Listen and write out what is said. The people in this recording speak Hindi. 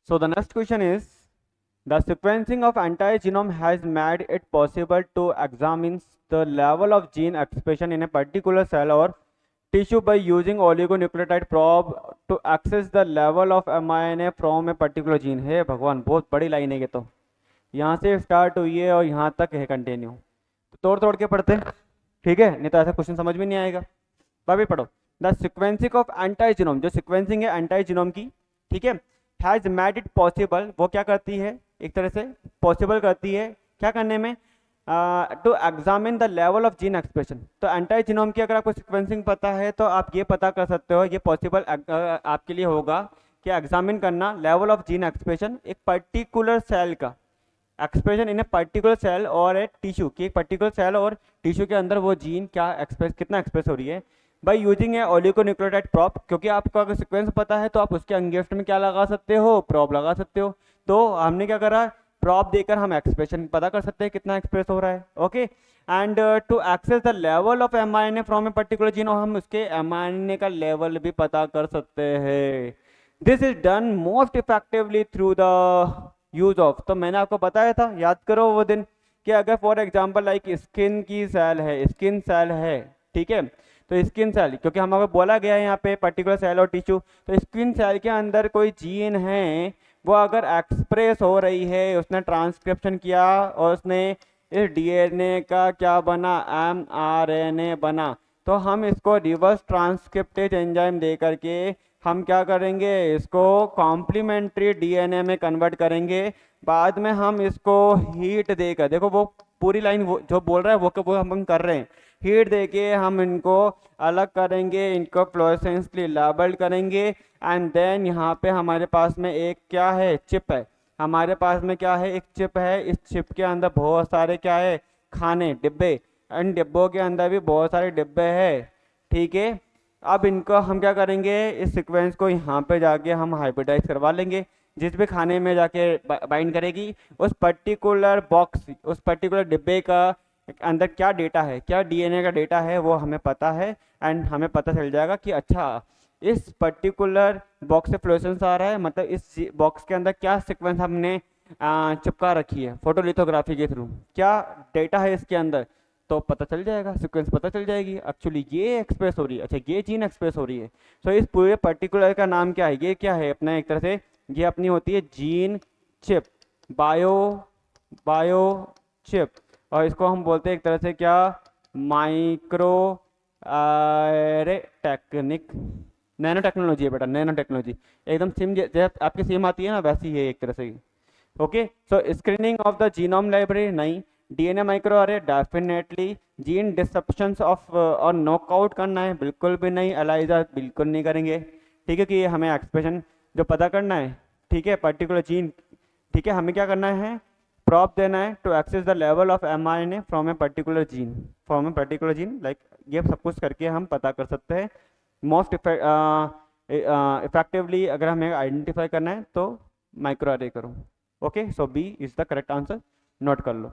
So the next question is, the sequencing of entire genome has made it possible to examine the level of gene expression in a particular cell or tissue by using oligonucleotide probe to access the level of mRNA from a particular gene। है भगवान, बहुत बड़ी लाइन है ये तो, यहाँ से स्टार्ट हुई है और यहाँ तक है कंटिन्यू। तो तोड़ तोड़ के पढ़ते हैं, ठीक है, नहीं तो ऐसा क्वेश्चन समझ में नहीं आएगा। तभी पढ़ो, the sequencing of entire genome, जो सिक्वेंसिंग है एंटायर जीनोम की, ठीक है, हैज मेड इट पॉसिबल, वो क्या करती है, एक तरह से पॉसिबल करती है क्या करने में, to examine the level of gene expression. तो एंटायर जीनोम की अगर आपको सिक्वेंसिंग पता है तो आप ये पता कर सकते हो, ये पॉसिबल आपके लिए होगा कि एग्जामिन करना लेवल ऑफ जीन एक्सप्रेशन एक पर्टिकुलर सेल का, expression in a particular cell और ए टिश्यू की, एक पर्टिकुलर सेल और टिश्यू के अंदर वो जीन क्या एक्सप्रेस, कितना एक्सप्रेस हो रही है, by using A oligonucleotide prop. क्योंकि आपको अगर सीक्वेंस पता है तो आप उसके अंगेस्ट में क्या लगा सकते हो, प्रॉप लगा सकते हो। तो हमने क्या करा, प्रॉप देकर हम एक्सप्रेशन पता कर सकते हैं कितना एक्सप्रेस हो रहा है। Okay, and to access the level of mRNA from a particular gene, और हम उसके mRNA का लेवल भी पता कर सकते हैं। This is done most effectively through the use of, तो मैंने आपको बताया था, याद करो वो दिन, कि अगर फॉर एग्जांपल लाइक स्किन की सेल है, स्किन सेल है, ठीक है, तो स्किन सेल, क्योंकि हम अगर बोला गया है यहाँ पे पर्टिकुलर सेल और टिश्यू, तो स्किन सेल के अंदर कोई जीन है, वो अगर एक्सप्रेस हो रही है, उसने ट्रांसक्रिप्शन किया और उसने इस डीएनए का क्या बना, mRNA बना, तो हम इसको रिवर्स ट्रांसक्रिप्टेज एंजाइम दे करके हम क्या करेंगे, इसको कॉम्प्लीमेंट्री डीएनए में कन्वर्ट करेंगे। बाद में हम इसको हीट देकर, देखो वो पूरी लाइन जो बोल रहा है वो हम कर रहे हैं, हीट देके हम इनको अलग करेंगे, इनको फ्लोरेसेंसली लेबल्ड करेंगे, एंड देन यहाँ पे हमारे पास में एक क्या है, चिप है, हमारे पास में क्या है, एक चिप है, इस चिप के अंदर बहुत सारे क्या है, खाने डिब्बे, एंड डिब्बों के अंदर भी बहुत सारे डिब्बे हैं, ठीक है। अब इनको हम क्या करेंगे, इस सीक्वेंस को यहाँ पे जाके हम हाइब्रिडाइज करवा लेंगे, जिस भी खाने में जाके बाइंड करेगी, उस पर्टिकुलर बॉक्स, उस पर्टिकुलर डिब्बे का अंदर क्या डेटा है, क्या डीएनए का डेटा है, वो हमें पता है, एंड हमें पता चल जाएगा कि अच्छा इस पर्टिकुलर बॉक्स से फ्लोरेसेंस आ रहा है, मतलब इस बॉक्स के अंदर क्या सीक्वेंस हमने चिपका रखी है फोटोलिथोग्राफी के थ्रू, क्या डेटा है इसके अंदर, तो पता चल जाएगा, सीक्वेंस पता चल जाएगी, एक्चुअली ये एक्सप्रेस हो रही है, अच्छा ये जीन एक्सप्रेस हो रही है। सो इस पूरे पर्टिकुलर का नाम क्या है, ये क्या है अपना, एक तरह से ये अपनी होती है जीन चिप, बायो चिप, और इसको हम बोलते हैं एक तरह से क्या, माइक्रो टेक्निक, नैनो टेक्नोलॉजी है बेटा, नैनो टेक्नोलॉजी, एकदम सिम जैसे आपकी सिम आती है ना, वैसी है एक तरह से। Okay, so screening of the genome library नहीं, डीएनए माइक्रो अरे डेफिनेटली, जीन डिसरप्शंस ऑफ और नॉकआउट करना है, बिल्कुल भी नहीं, एलाइजा बिल्कुल नहीं करेंगे, ठीक है, कि हमें एक्सप्रेशन जो पता करना है, ठीक है, पर्टिकुलर जीन, ठीक है, हमें क्या करना है, प्रॉप देना है to access the level of mRNA from a particular gene, like ये सब कुछ करके हम पता कर सकते हैं। मोस्ट इफेक्टिवली अगर हमें आइडेंटिफाई करना है तो माइक्रो अरे करो। Okay, so B is the correct answer, note कर लो।